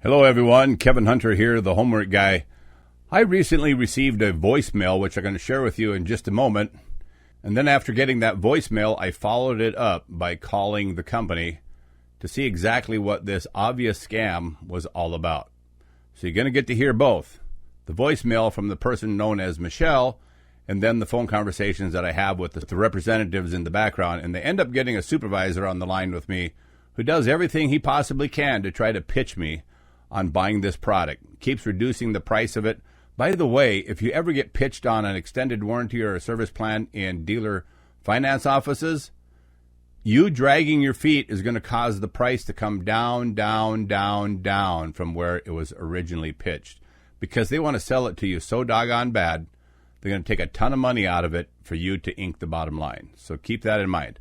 Hello everyone, Kevin Hunter here, the homework guy. I recently received a voicemail which I'm going to share with you in just a moment. And then after getting that voicemail, I followed it up by calling the company to see exactly what this obvious scam was all about. So you're going to get to hear both. The voicemail from the person known as Michelle, and then the phone conversations that I have with the representatives in the background. And they end up getting a supervisor on the line with me who does everything he possibly can to try to pitch me on buying this product, keeps reducing the price of it. By the way, if you ever get pitched on an extended warranty or a service plan in dealer finance offices, you dragging your feet is going to cause the price to come down, down, down, down from where it was originally pitched, because they want to sell it to you so doggone bad, they're going to take a ton of money out of it for you to ink the bottom line. So keep that in mind.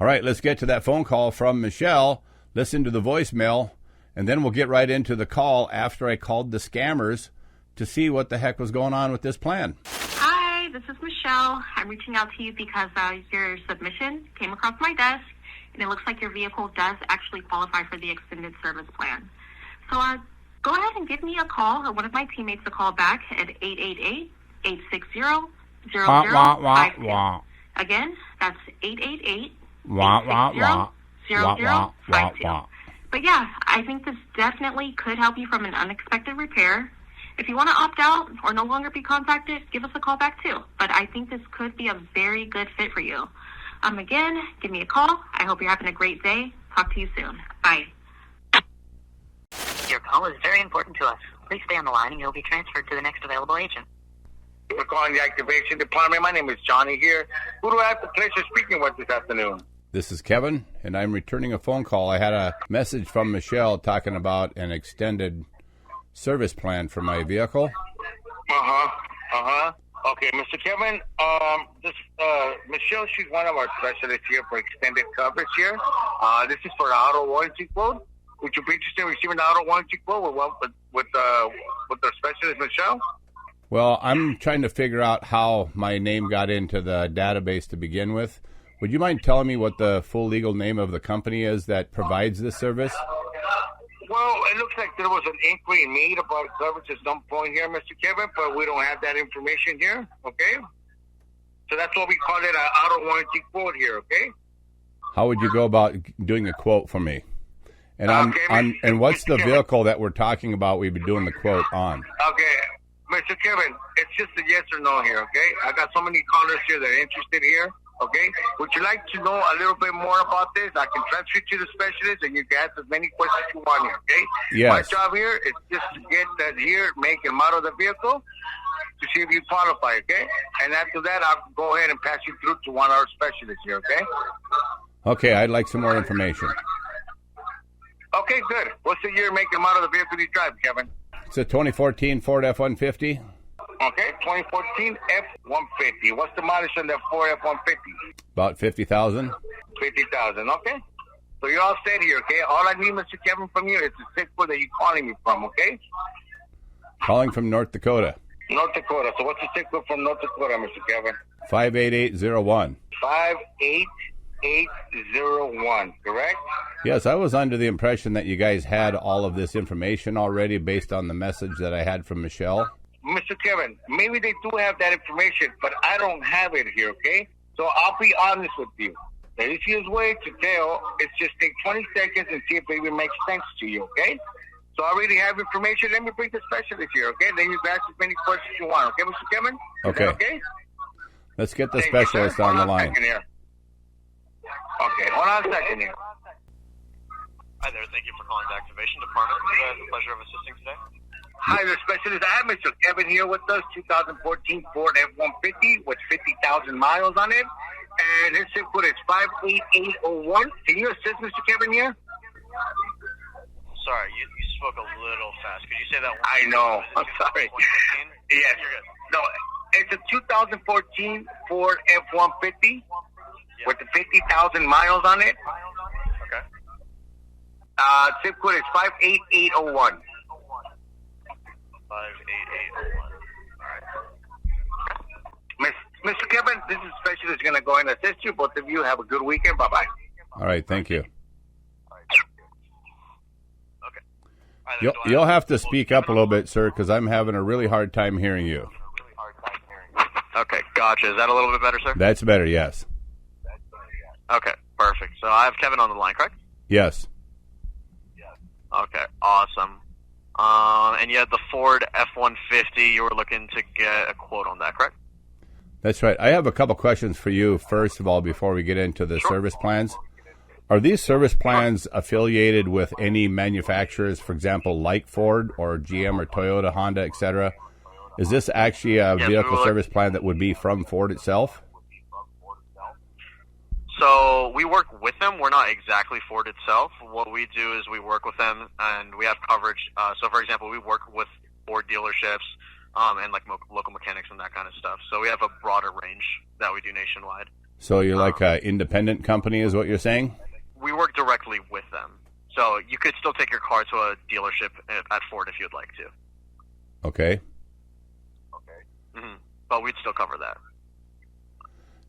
All right, let's get to that phone call from Michelle. Listen to the voicemail. And then we'll get right into the call after I called the scammers to see what the heck was going on with this plan. Hi, this is Michelle. I'm reaching out to you because your submission came across my desk, and it looks like your vehicle does actually qualify for the extended service plan. So go ahead and give me a call, or one of my teammates a call back at 888-860-0052. Again, that's 888-860-0052. But yeah, I think this definitely could help you from an unexpected repair. If you want to opt out or no longer be contacted, give us a call back too. But I think this could be a very good fit for you. Again, give me a call. I hope you're having a great day. Talk to you soon. Bye. Your call is very important to us. Please stay on the line and you'll be transferred to the next available agent. We're calling the activation department. My name is Johnny here. Who do I have the pleasure of speaking with this afternoon? This is Kevin, and I'm returning a phone call. I had a message from Michelle talking about an extended service plan for my vehicle. Okay, Mr. Kevin, Michelle, she's one of our specialists here for extended coverage here. This is for the auto warranty quote. Would you be interested in receiving the auto warranty quote with our specialist, Michelle? Well, I'm trying to figure out how my name got into the database to begin with. Would you mind telling me what the full legal name of the company is that provides this service? Well, it looks like there was an inquiry made about coverage at some point here, Mr. Kevin, but we don't have that information here, okay? So that's what we call it, an auto warranty quote here, okay? How would you go about doing a quote for me? And and what's the vehicle that we're talking about we've been doing the quote on? Okay, Mr. Kevin, it's just a yes or no here, okay? I got so many callers here that are interested here. Okay, would you like to know a little bit more about this? I can transfer you to the specialist, and you can ask as many questions you want here, okay? Yes. My job here is just to get that year, make, and model of the vehicle to see if you qualify, okay? And after that, I'll go ahead and pass you through to one of our specialists here, okay? Okay, I'd like some more information. Okay, good. What's the year, make, and model of the vehicle you drive, Kevin? It's a 2014 Ford F-150. Okay, 2014 F-150. What's the mileage on that Ford F-150? About 50,000. 50,000, okay? So you're all set here, okay? All I need, Mr. Kevin, from you is the zip code that you're calling me from, okay? Calling from North Dakota. North Dakota. So what's the zip code from North Dakota, Mr. Kevin? 58801. 58801, correct? Yes, I was under the impression that you guys had all of this information already based on the message that I had from Michelle. Mr. Kevin, maybe they do have that information, but I don't have it here, okay? So I'll be honest with you. The easiest way to tell is just take 20 seconds and see if it even makes sense to you, okay? So I already have information. Let me bring the specialist here, okay? Then you can ask as many questions you want, okay, Mr. Kevin? Okay. Okay? Let's get the specialist on the line. Okay, hold on a second here. Hi there, thank you for calling the activation department. I have the pleasure of assisting today. Hi there, specialist. I have Mr. Kevin here with us, 2014 Ford F-150 with 50,000 miles on it. And his zip code is 58801. Can you assist Mr. Kevin here? Sorry, you spoke a little fast. Could you say that one? I know. I'm sorry. 2014? Yes. You're good. No, it's a 2014 Ford F-150 with the 50,000 miles on it. Okay. Zip code is 58801. 58801. All right. Mr. Kevin, this is specialist going to go ahead and assist you. Both of you have a good weekend. Bye-bye. All right, thank you. Okay. You'll have to speak up a little bit, sir, because I'm having a really hard time hearing you. Okay, gotcha. Is that a little bit better, sir? That's better, yes. Okay, perfect. So I have Kevin on the line, correct? Yes. Okay, awesome. And you had the Ford F-150. You were looking to get a quote on that, correct? That's right. I have a couple questions for you, first of all, before we get into the service plans. Are these service plans affiliated with any manufacturers, for example, like Ford or GM or Toyota, Honda, etc.? Is this actually a vehicle service plan that would be from Ford itself? So we work with them. We're not exactly Ford itself. What we do is we work with them, and we have coverage. So, for example, we work with Ford dealerships and like local mechanics and that kind of stuff. So we have a broader range that we do nationwide. So you're like an independent company is what you're saying? We work directly with them. So you could still take your car to a dealership at Ford if you'd like to. Okay. Mm-hmm. But we'd still cover that.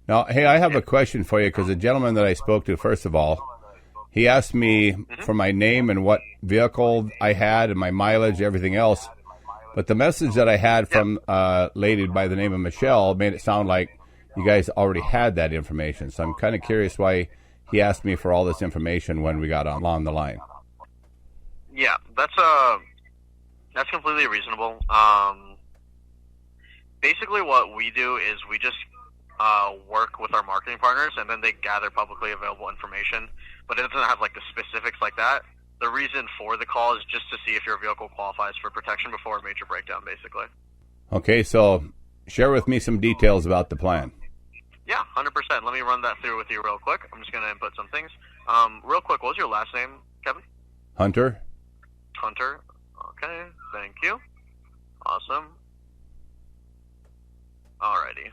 Now, hey, I have a question for you because the gentleman that I spoke to, first of all, he asked me for my name and what vehicle I had and my mileage, everything else. But the message that I had from a lady by the name of Michelle made it sound like you guys already had that information. So I'm kind of curious why he asked me for all this information when we got along the line. Yeah, that's completely reasonable. Basically, what we do is we just work with our marketing partners, and then they gather publicly available information. But it doesn't have like the specifics like that. The reason for the call is just to see if your vehicle qualifies for protection before a major breakdown, basically. Okay, so share with me some details about the plan. Yeah, 100%. Let me run that through with you real quick. I'm just going to input some things. Real quick, what was your last name, Kevin? Hunter. Hunter. Okay, thank you. Awesome. Alrighty.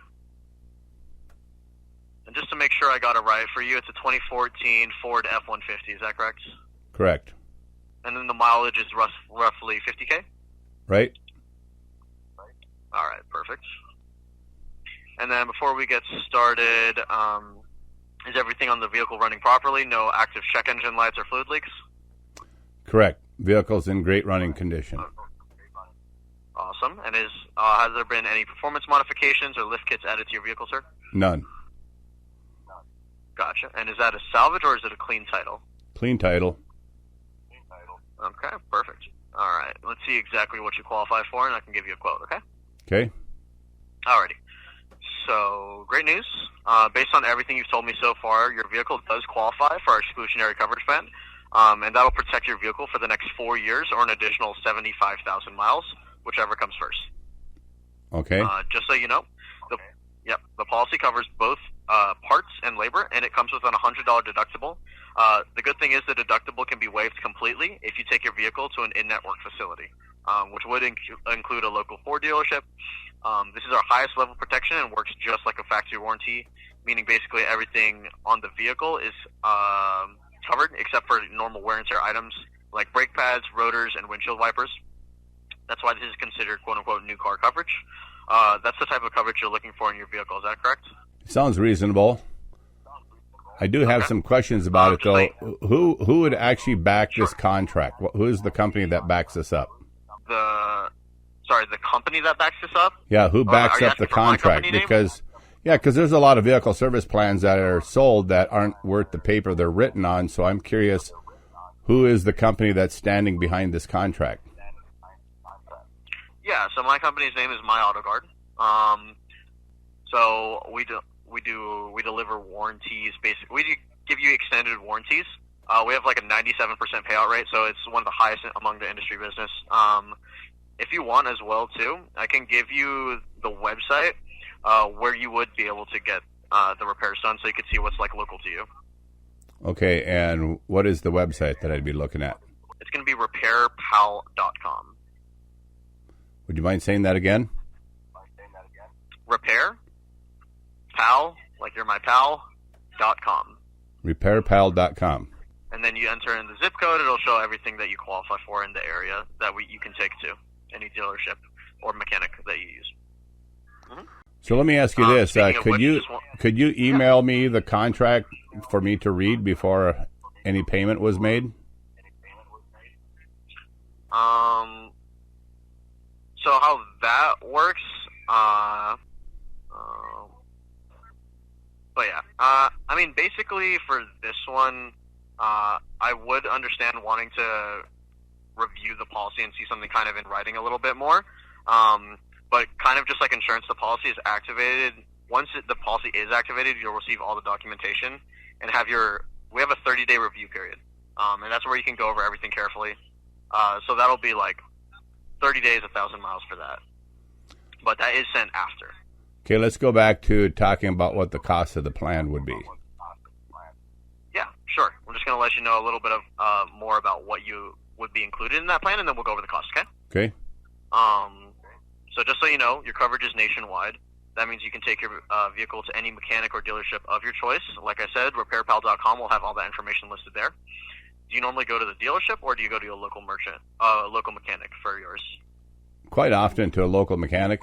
And just to make sure I got it right for you, it's a 2014 Ford F-150, is that correct? Correct. And then the mileage is roughly 50K? Right. All right, perfect. And then before we get started, is everything on the vehicle running properly? No active check engine lights or fluid leaks? Correct. Vehicle's in great running condition. Awesome. And has there been any performance modifications or lift kits added to your vehicle, sir? None. Gotcha. And is that a salvage or is it a clean title? Clean title. Okay, perfect. All right. Let's see exactly what you qualify for, and I can give you a quote, okay? Okay. Alrighty. So, great news. Based on everything you've told me so far, your vehicle does qualify for our exclusionary coverage plan, and that'll protect your vehicle for the next 4 years or an additional 75,000 miles, whichever comes first. Okay. Just so you know, the policy covers both parts and labor, and it comes with a $100 deductible. The good thing is the deductible can be waived completely if you take your vehicle to an in-network facility, which would include a local Ford dealership. This is our highest level protection and works just like a factory warranty, meaning basically everything on the vehicle is covered except for normal wear and tear items like brake pads, rotors, and windshield wipers. That's why this is considered quote-unquote new car coverage. That's the type of coverage you're looking for in your vehicle. Is that correct? Sounds reasonable. I do have some questions about it, though. Who would actually back this contract? Who is the company that backs this up? The company that backs this up? Yeah, who backs up the contract? Because there's a lot of vehicle service plans that are sold that aren't worth the paper they're written on. So I'm curious, who is the company that's standing behind this contract? Yeah, so my company's name is My Auto Guard. So we deliver warranties. Basically, we give you extended warranties. We have like a 97% payout rate, so it's one of the highest among the industry business. If you want as well too, I can give you the website where you would be able to get the repairs done, so you could see what's like local to you. Okay, and what is the website that I'd be looking at? It's going to be repairpal.com. Would you mind saying that again? Repair, pal, like you're my pal.com. Repairpal.com. And then you enter in the zip code. It'll show everything that you qualify for in the area that you can take to any dealership or mechanic that you use. Mm-hmm. So let me ask you this: could you email me the contract for me to read before any payment was made? So how that works, but yeah, I mean, basically for this one, I would understand wanting to review the policy and see something kind of in writing a little bit more. But kind of just like insurance, the policy is activated. Once the policy is activated, you'll receive all the documentation and we have a 30-day review period. And that's where you can go over everything carefully. So that'll be like 30 days, 1,000 miles for that. But that is sent after. Okay, let's go back to talking about what the cost of the plan would be. Yeah, sure. We're just going to let you know a little bit of more about what you would be included in that plan, and then we'll go over the cost, okay? Okay. So just so you know, your coverage is nationwide. That means you can take your vehicle to any mechanic or dealership of your choice. Like I said, repairpal.com will have all that information listed there. Do you normally go to the dealership, or do you go to a local mechanic for yours? Quite often to a local mechanic.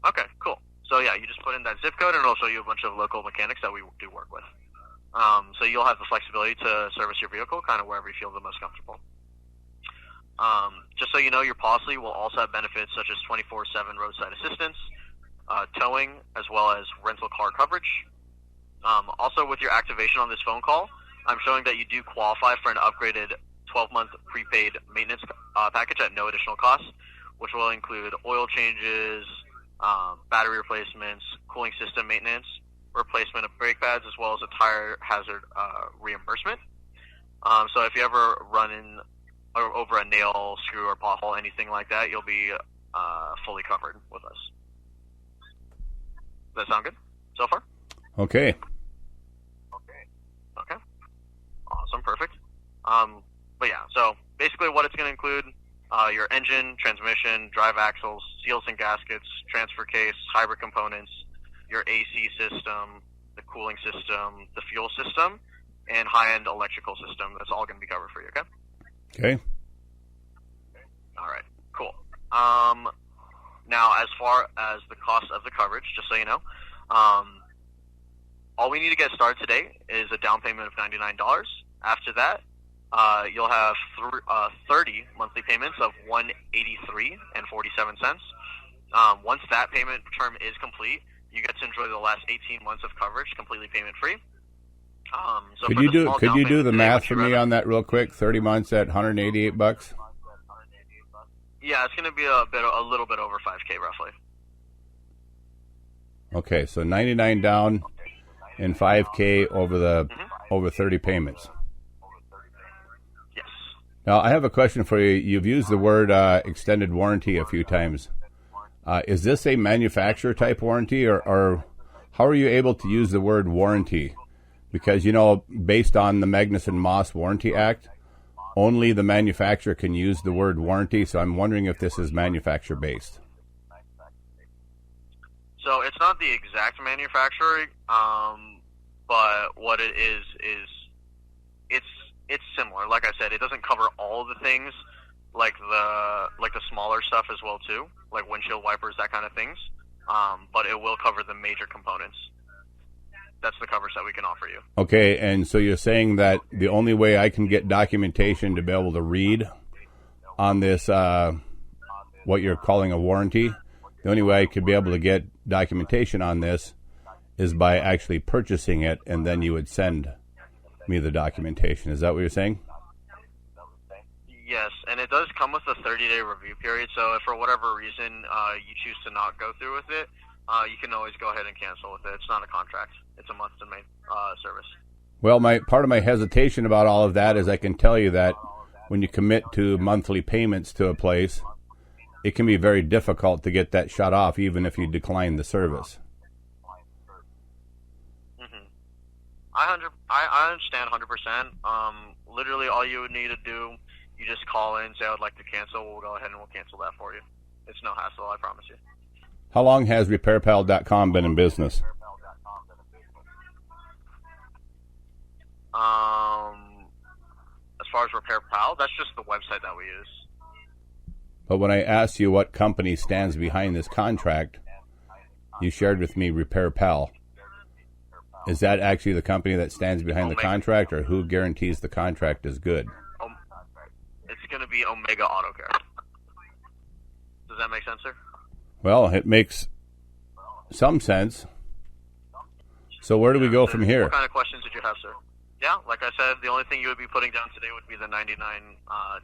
Okay, cool. So yeah, you just put in that zip code, and it'll show you a bunch of local mechanics that we do work with. So you'll have the flexibility to service your vehicle kind of wherever you feel the most comfortable. Just so you know, your policy will also have benefits such as 24/7 roadside assistance, towing, as well as rental car coverage. Also, with your activation on this phone call, I'm showing that you do qualify for an upgraded 12-month prepaid maintenance package at no additional cost, which will include oil changes, battery replacements, cooling system maintenance, replacement of brake pads, as well as a tire hazard reimbursement. So if you ever run in or over a nail, screw, or pothole, anything like that, you'll be fully covered with us. Does that sound good so far? Okay. Okay. Awesome. Perfect. But yeah, so basically what it's going to include, your engine, transmission, drive axles, seals and gaskets, transfer case, hybrid components, your AC system, the cooling system, the fuel system, and high-end electrical system. That's all going to be covered for you, okay? Okay. All right, cool. Now, as far as the cost of the coverage, just so you know, all we need to get started today is a down payment of $99. After that, you'll have 30 monthly payments of $183.47. Once that payment term is complete, you get to enjoy the last 18 months of coverage completely payment free. So could you do the math for me on that real quick? 30 months at $188. Yeah, it's going to be a little bit over $5K roughly. Okay, so 99 down and $5K over 30 payments. Yes. Now I have a question for you. You've used the word extended warranty a few times. Is this a manufacturer type warranty, or how are you able to use the word warranty? Because, you know, based on the Magnuson-Moss Warranty Act, only the manufacturer can use the word warranty, so I'm wondering if this is manufacturer-based. So it's not the exact manufacturer, but what it is it's similar. Like I said, it doesn't cover all the things, like the smaller stuff as well too, like windshield wipers, that kind of things. But it will cover the major components. That's the coverage that we can offer you. Okay, and so you're saying that the only way I can get documentation to be able to read on this, what you're calling a warranty, the only way I could be able to get documentation on this is by actually purchasing it, and then you would send me the documentation. Is that what you're saying? Yes, and it does come with a 30-day review period, so if for whatever reason you choose to not go through with it, you can always go ahead and cancel with it. It's not a contract. It's a month-to-month service. Well, part of my hesitation about all of that is I can tell you that when you commit to monthly payments to a place, it can be very difficult to get that shut off even if you decline the service. Mm-hmm. I understand 100%. Literally all you would need to do, you just call in, say I would like to cancel. We'll go ahead and we'll cancel that for you. It's no hassle, I promise you. How long has RepairPal.com been in business? As far as RepairPal, that's just the website that we use. But when I asked you what company stands behind this contract, you shared with me RepairPal. Is that actually the company that stands behind the contract, or who guarantees the contract is good? It's going to would be Omega Auto Care. Does that make sense, sir? Well, it makes some sense. So where do we go from here? What kind of questions did you have, sir? Yeah, like I said, the only thing you would be putting down today would be the $99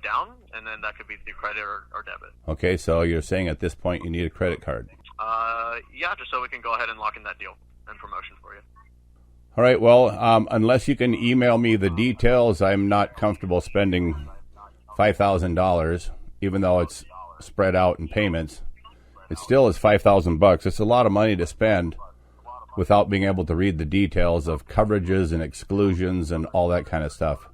down, and then that could be through credit or debit. Okay, so you're saying at this point you need a credit card. Yeah, just so we can go ahead and lock in that deal and promotion for you. All right, well, unless you can email me the details, I'm not comfortable spending $5,000, even though it's spread out in payments. It still is $5,000. It's a lot of money to spend without being able to read the details of coverages and exclusions and all that kind of stuff.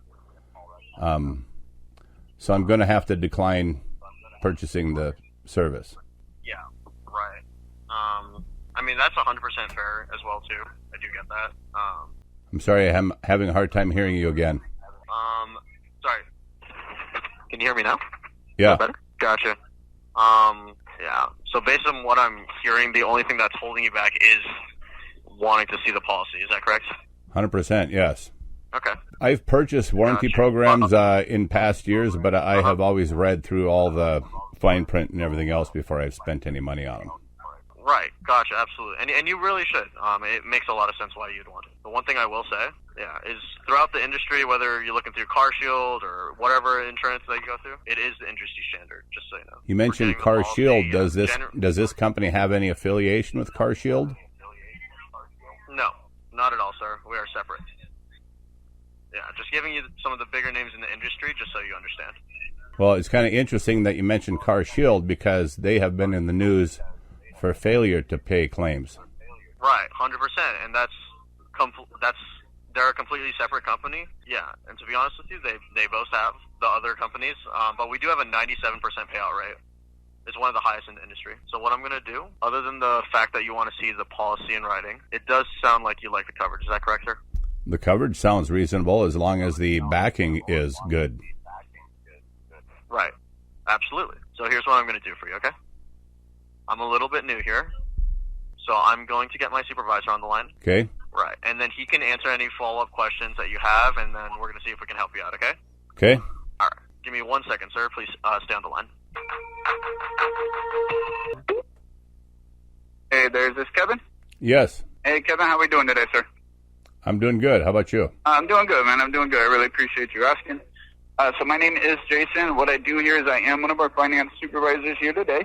So I'm going to have to decline purchasing the service. Yeah, right. I mean, that's 100% fair as well, too. I do get that. I'm sorry, I'm having a hard time hearing you again. Sorry. Can you hear me now? Yeah. Better? Gotcha. Yeah. So based on what I'm hearing, the only thing that's holding you back is wanting to see the policy. Is that correct? 100%, yes. Okay. I've purchased warranty programs in past years, but I have always read through all the fine print and everything else before I've spent any money on them. Right. Gotcha. Absolutely. And you really should. It makes a lot of sense why you'd want it. The one thing I will say, is throughout the industry, whether you're looking through CarShield or whatever insurance that you go through, it is the industry standard, just so you know. You mentioned CarShield. Does this company have any affiliation with CarShield? No, not at all, sir. We are separate. Yeah, just giving you some of the bigger names in the industry, just so you understand. Well, it's kind of interesting that you mentioned CarShield because they have been in the news for failure to pay claims. Right, 100%, and they're a completely separate company. Yeah, and to be honest with you, they both have the other companies, but we do have a 97% payout rate. It's one of the highest in the industry. So what I'm going to do, other than the fact that you want to see the policy in writing, it does sound like you like the coverage. Is that correct, sir? The coverage sounds reasonable as long as the backing is good. Right. Absolutely. So here's what I'm going to do for you, okay? I'm a little bit new here, so I'm going to get my supervisor on the line. Okay. Right. And then he can answer any follow-up questions that you have, and then we're going to see if we can help you out, okay? Okay. All right. Give me 1 second, sir. Please stay on the line. Hey, there's this Kevin? Yes. Hey, Kevin, how are we doing today, sir? I'm doing good. How about you? I'm doing good, man. I'm doing good. I really appreciate you asking. So my name is Jason. What I do here is I am one of our finance supervisors here today.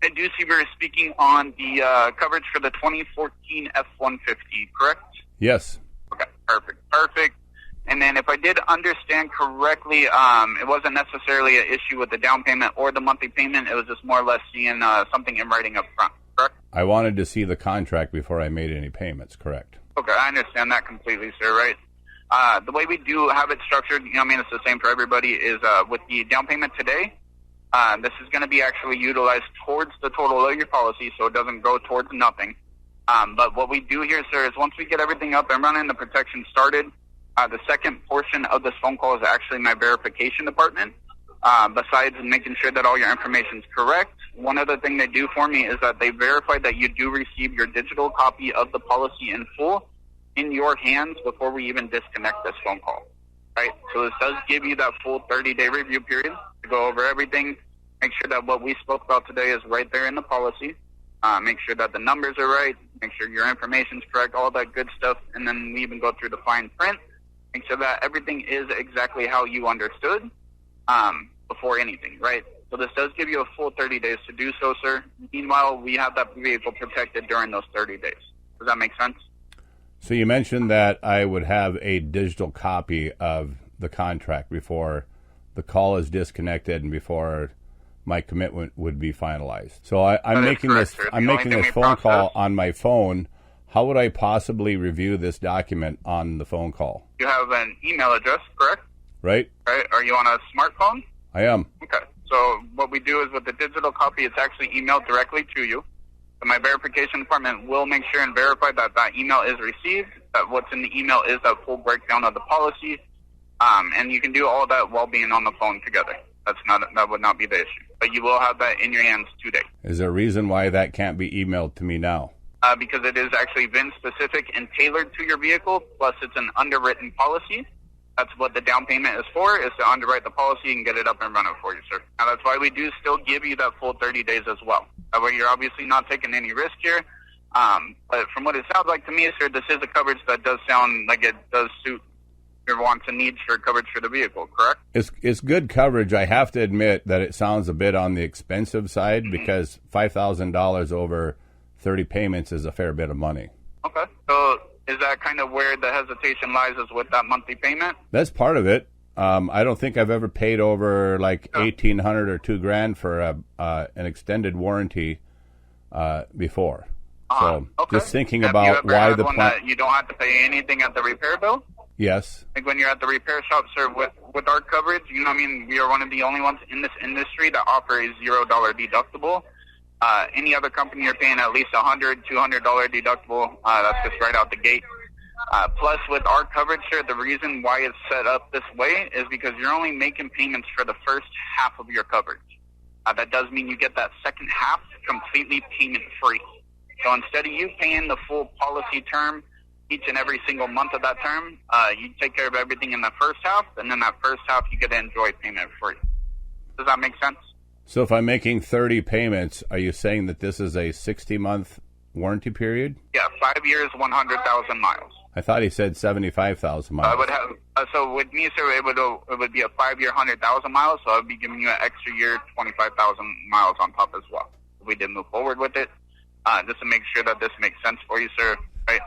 I do see we're speaking on the coverage for the 2014 F-150, correct? Yes. Okay, perfect. And then if I did understand correctly, it wasn't necessarily an issue with the down payment or the monthly payment. It was just more or less seeing something in writing up front, correct? I wanted to see the contract before I made any payments, correct? Okay, I understand that completely, sir, right? The way we do have it structured, it's the same for everybody, is with the down payment today, this is going to be actually utilized towards the total of your policy, so it doesn't go towards nothing. But what we do here, sir, is once we get everything up and running, the protection started, the second portion of this phone call is actually my verification department. Besides making sure that all your information is correct, one other thing they do for me is that they verify that you do receive your digital copy of the policy in full in your hands before we even disconnect this phone call, right? So this does give you that full 30-day review period to go over everything, make sure that what we spoke about today is right there in the policy, make sure that the numbers are right, make sure your information is correct, all that good stuff, and then we even go through the fine print, make sure that everything is exactly how you understood before anything, right? So this does give you a full 30 days to do so, sir. Meanwhile, we have that vehicle protected during those 30 days. Does that make sense? So you mentioned that I would have a digital copy of the contract before the call is disconnected and before my commitment would be finalized. So I'm making this phone call on my phone. How would I possibly review this document on the phone call? You have an email address, correct? Right. Right. Are you on a smartphone? I am. Okay. So what we do is with the digital copy, it's actually emailed directly to you. So my verification department will make sure and verify that that email is received, that what's in the email is that full breakdown of the policy, and you can do all that while being on the phone together. That would not be the issue. But you will have that in your hands today. Is there a reason why that can't be emailed to me now? Because it is actually VIN specific and tailored to your vehicle, plus it's an underwritten policy. That's what the down payment is for, is to underwrite the policy and get it up and running for you, sir. Now, that's why we do still give you that full 30 days as well. That way you're obviously not taking any risk here. But from what it sounds like to me, sir, this is a coverage that does sound like it does suit your wants and needs for coverage for the vehicle, correct? It's good coverage. I have to admit that it sounds a bit on the expensive side because $5,000 over 30 payments is a fair bit of money. Okay. So is that kind of where the hesitation lies, is with that monthly payment? That's part of it. I don't think I've ever paid over like $1,800 or $2,000 for an extended warranty before. So okay. just thinking Have about you ever why had the one that you don't have to pay anything at the repair bill? Yes. Like when you're at the repair shop, sir, with our coverage, you know what I mean, we are one of the only ones in this industry that offer a $0 deductible. Any other company, you're paying at least $100, $200 deductible. That's just right out the gate. Plus, with our coverage, sir, the reason why it's set up this way is because you're only making payments for the first half of your coverage. That does mean you get that second half completely payment-free. So instead of you paying the full policy term each and every single month of that term, you take care of everything in the first half, and then that first half you get to enjoy payment-free. Does that make sense? So if I'm making 30 payments, are you saying that this is a 60-month warranty period? Yeah, 5 years, 100,000 miles. I thought he said 75,000 miles. I would have so with me, sir, it would be a 5 year, 100,000 miles. So I would be giving you an extra year, 25,000 miles on top as well. If we did move forward with it, just to make sure that this makes sense for you, sir. Right,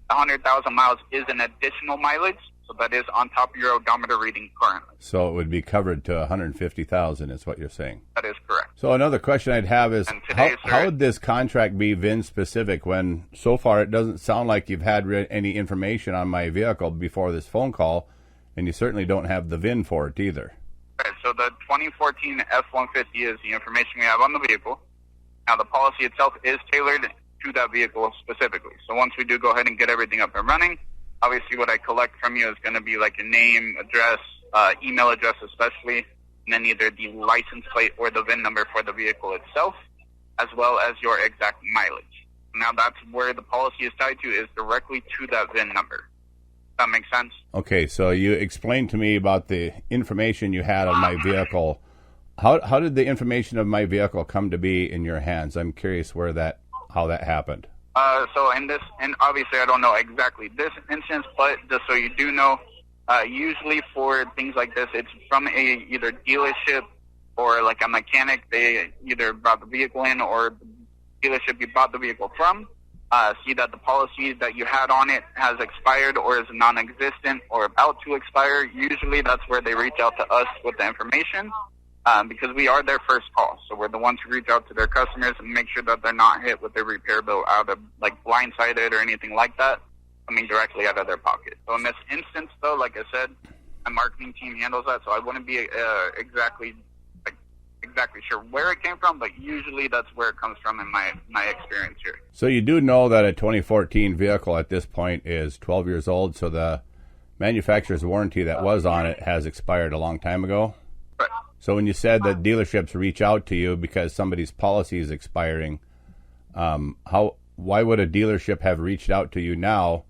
100,000 miles is an additional mileage, so that is on top of your odometer reading currently. So it would be covered to 150,000, is what you're saying. That is correct. So another question I'd have is, how would this contract be VIN specific when so far it doesn't sound like you've had any information on my vehicle before this phone call, and you certainly don't have the VIN for it either? Right, so the 2014 F-150 is the information we have on the vehicle. Now, the policy itself is tailored to that vehicle specifically. So once we do go ahead and get everything up and running, obviously what I collect from you is going to be like your name, address, email address especially, and then either the license plate or the VIN number for the vehicle itself, as well as your exact mileage. Now that's where the policy is tied to, is directly to that VIN number. That makes sense? Okay, so you explained to me about the information you had on my vehicle. How did the information of my vehicle come to be in your hands? I'm curious how that happened. So in this, and obviously I don't know exactly this instance, but just so you do know, usually for things like this, it's from either dealership or like a mechanic. They either brought the vehicle in, or the dealership you bought the vehicle from, see that the policy that you had on it has expired or is non-existent or about to expire. Usually that's where they reach out to us with the information. Because we are their first call. So we're the ones who reach out to their customers and make sure that they're not hit with their repair bill out of, like, blindsided or anything like that, coming directly out of their pocket. So in this instance, though, like I said, my marketing team handles that, so I wouldn't be exactly sure where it came from, but usually that's where it comes from in my experience here. So you do know that a 2014 vehicle at this point is 12 years old, so the manufacturer's warranty that was on it has expired a long time ago? Right. So when you said that dealerships reach out to you because somebody's policy is expiring, why would a dealership have reached out to you now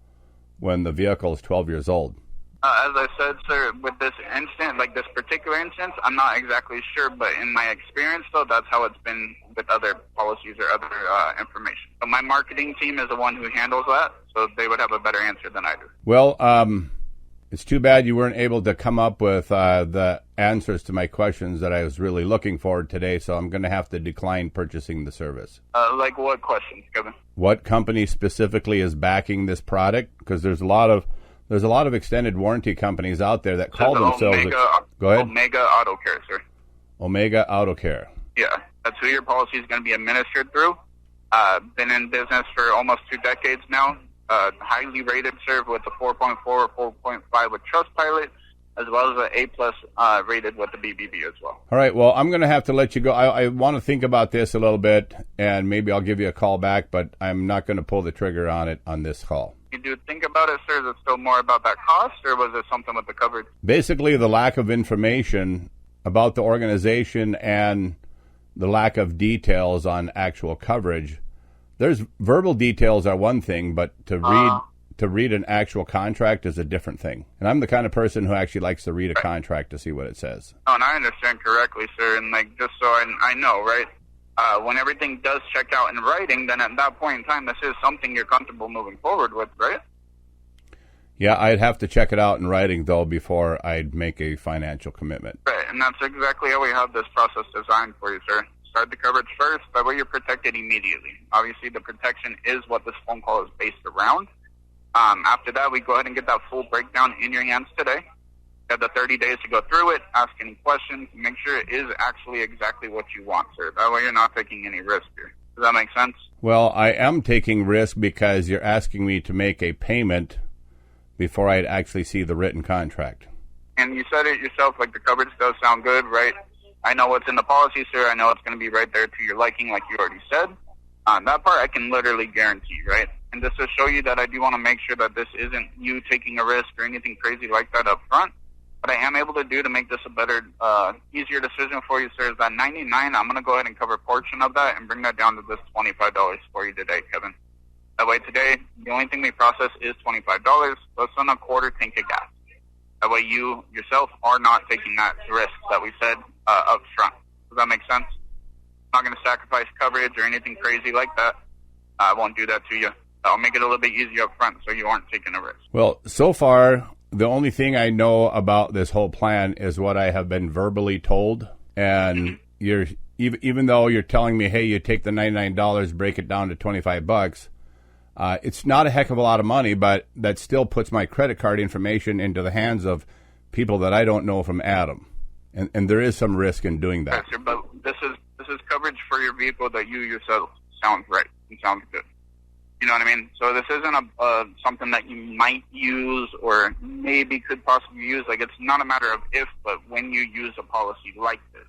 when the vehicle is 12 years old? As I said, sir, with this instance, like this particular instance, I'm not exactly sure, but in my experience, though, that's how it's been with other policies or other information. So my marketing team is the one who handles that, so they would have a better answer than I do. Well, it's too bad you weren't able to come up with the answers to my questions that I was really looking for today, so I'm going to have to decline purchasing the service. Like what questions, Kevin? What company specifically is backing this product? Because there's a lot of extended warranty companies out there that call themselves. Go ahead. Omega Auto Care, sir. Omega Auto Care. Yeah, that's who your policy is going to be administered through. Been in business for almost 2 decades now. Highly rated, sir, with a 4.4 or 4.5 with Trustpilot, as well as an A+ rated with the BBB as well. All right, well, I'm going to have to let you go. I want to think about this a little bit, and maybe I'll give you a call back, but I'm not going to pull the trigger on it on this call. You do think about it, sir? Is it still more about that cost, or was it something with the coverage? Basically, the lack of information about the organization and the lack of details on actual coverage. There's verbal details are one thing, but to to read an actual contract is a different thing. And I'm the kind of person who actually likes to read a contract to see what it says. Oh, and I understand correctly, sir. And like, just so I know, right? When everything does check out in writing, then at that point in time, this is something you're comfortable moving forward with, right? Yeah, I'd have to check it out in writing, though, before I'd make a financial commitment. Right, and that's exactly how we have this process designed for you, sir. Start the coverage first, that way you're protected immediately. Obviously, the protection is what this phone call is based around. After that, we go ahead and get that full breakdown in your hands today. You have the 30 days to go through it, ask any questions, make sure it is actually exactly what you want, sir. That way you're not taking any risk here. Does that make sense? Well, I am taking risk because you're asking me to make a payment before I'd actually see the written contract. And you said it yourself, like the coverage does sound good, right? I know what's in the policy, sir. I know it's going to be right there to your liking, like you already said. That part I can literally guarantee, right? And just to show you that I do want to make sure that this isn't you taking a risk or anything crazy like that up front, what I am able to do to make this a better, easier decision for you, sir, is that $99, I'm going to go ahead and cover a portion of that and bring that down to this $25 for you today, Kevin. That way today, the only thing we process is $25, less than a quarter tank of gas. That way you yourself are not taking that risk that we said up front. Does that make sense? I'm not going to sacrifice coverage or anything crazy like that. I won't do that to you. I'll make it a little bit easier up front so you aren't taking a risk. Well, so far, the only thing I know about this whole plan is what I have been verbally told. And you're even though you're telling me, hey, you take the $99, break it down to $25, it's not a heck of a lot of money, but that still puts my credit card information into the hands of people that I don't know from Adam. And there is some risk in doing that. Yes, sir, but this is coverage for your vehicle that you yourself sounds right and sounds good. You know what I mean? So this isn't something that you might use or maybe could possibly use. Like, it's not a matter of if, but when you use a policy like this.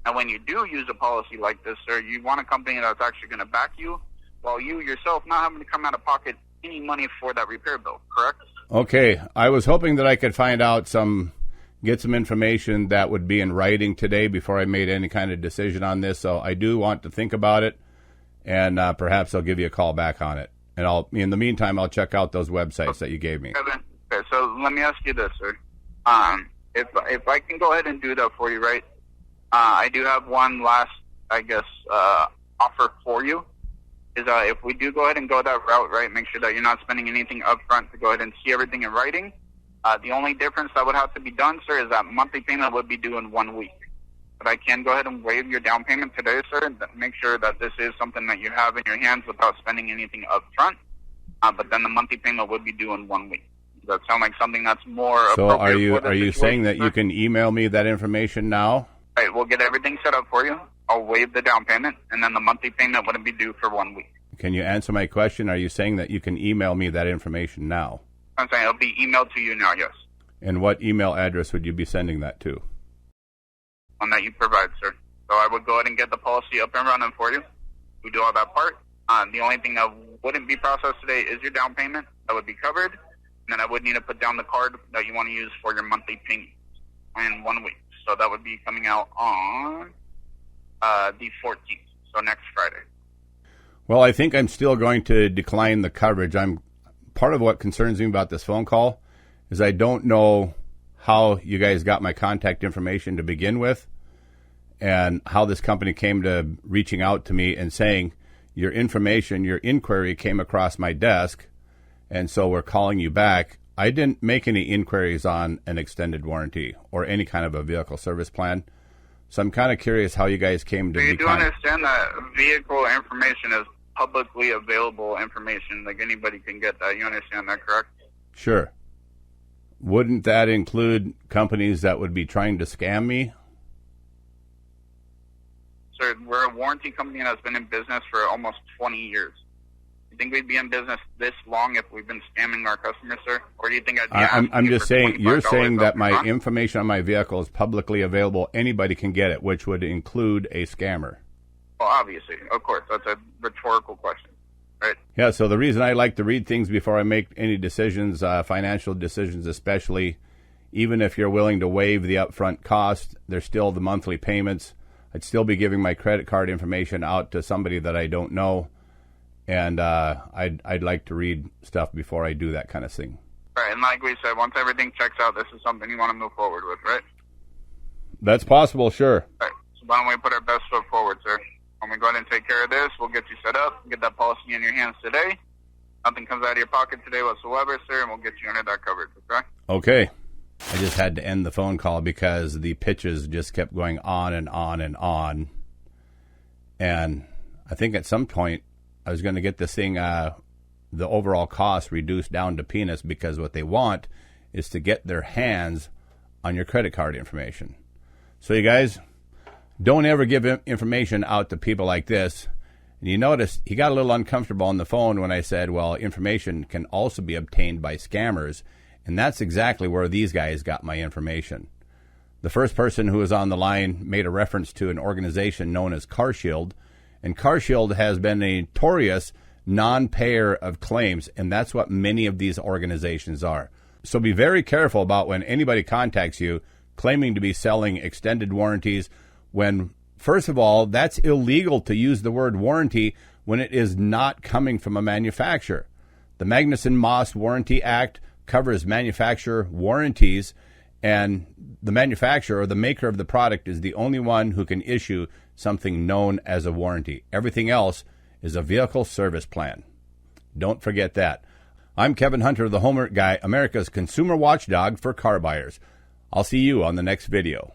And when you do use a policy like this, sir, you want a company that's actually going to back you while you yourself not having to come out of pocket any money for that repair bill, correct? Okay. I was hoping that I could find out get some information that would be in writing today before I made any kind of decision on this. So I do want to think about it. And perhaps I'll give you a call back on it. And in the meantime, I'll check out those websites that you gave me. Okay, so let me ask you this, sir. If I can go ahead and do that for you, right? I do have one last, I guess, offer for you. Is if we do go ahead and go that route, right, make sure that you're not spending anything up front to go ahead and see everything in writing. The only difference that would have to be done, sir, is that monthly payment would be due in 1 week. But I can go ahead and waive your down payment today, sir, and make sure that this is something that you have in your hands without spending anything up front. But then the monthly payment would be due in 1 week. Does that sound like something that's more so appropriate? are you saying that you can email me that information now? All right, we'll get everything set up for you. I'll waive the down payment, and then the monthly payment wouldn't be due for 1 week. Can you answer my question? Are you saying that you can email me that information now? I'm saying it'll be emailed to you now, yes. And what email address would you be sending that to? One that you provide, sir. So I would go ahead and get the policy up and running for you. We do all that part. The only thing that wouldn't be processed today is your down payment. That would be covered. And then I would need to put down the card that you want to use for your monthly payment in 1 week. So that would be coming out on the 14th, so next Friday. Well, I think I'm still going to decline the coverage. Part of what concerns me about this phone call is I don't know how you guys got my contact information to begin with and how this company came to reaching out to me and saying your inquiry came across my desk, and so we're calling you back. I didn't make any inquiries on an extended warranty or any kind of a vehicle service plan. So I'm kind of curious how you guys came to be. You do understand that vehicle information is publicly available information, like anybody can get that. You understand that, correct? Sure. Wouldn't that include companies that would be trying to scam me? Sir, we're a warranty company that's been in business for almost 20 years. You think we'd be in business this long if we've been scamming our customers, sir? Or do you think I'd be I'm just saying, you're saying that my information on my vehicle is publicly available. Anybody can get it, which would include a scammer. Well, obviously, of course. That's a rhetorical question, right? Yeah, so the reason I like to read things before I make any decisions, financial decisions especially, even if you're willing to waive the upfront cost, there's still the monthly payments. I'd still be giving my credit card information out to somebody that I don't know. and I'd like to read stuff before I do that kind of thing. Right, and like we said, once everything checks out, this is something you want to move forward with, right? That's possible, sure. All right, so why don't we put our best foot forward, sir? When we go ahead and take care of this, we'll get you set up, get that policy in your hands today. Nothing comes out of your pocket today whatsoever, sir, and we'll get you under that coverage, okay? Okay. I just had to end the phone call because the pitches just kept going on and on and on. And I think at some point I was going to get this thing, the overall cost reduced down to peanuts, because what they want is to get their hands on your credit card information. So you guys, don't ever give information out to people like this. And you notice he got a little uncomfortable on the phone when I said, well, information can also be obtained by scammers. And that's exactly where these guys got my information. The first person who was on the line made a reference to an organization known as CarShield. And CarShield has been a notorious non-payer of claims, and that's what many of these organizations are. So be very careful about when anybody contacts you claiming to be selling extended warranties, when, first of all, that's illegal to use the word warranty when it is not coming from a manufacturer. The Magnuson-Moss Warranty Act covers manufacturer warranties, and the manufacturer or the maker of the product is the only one who can issue something known as a warranty. Everything else is a vehicle service plan. Don't forget that. I'm Kevin Hunter, the Homework Guy, America's consumer watchdog for car buyers. I'll see you on the next video.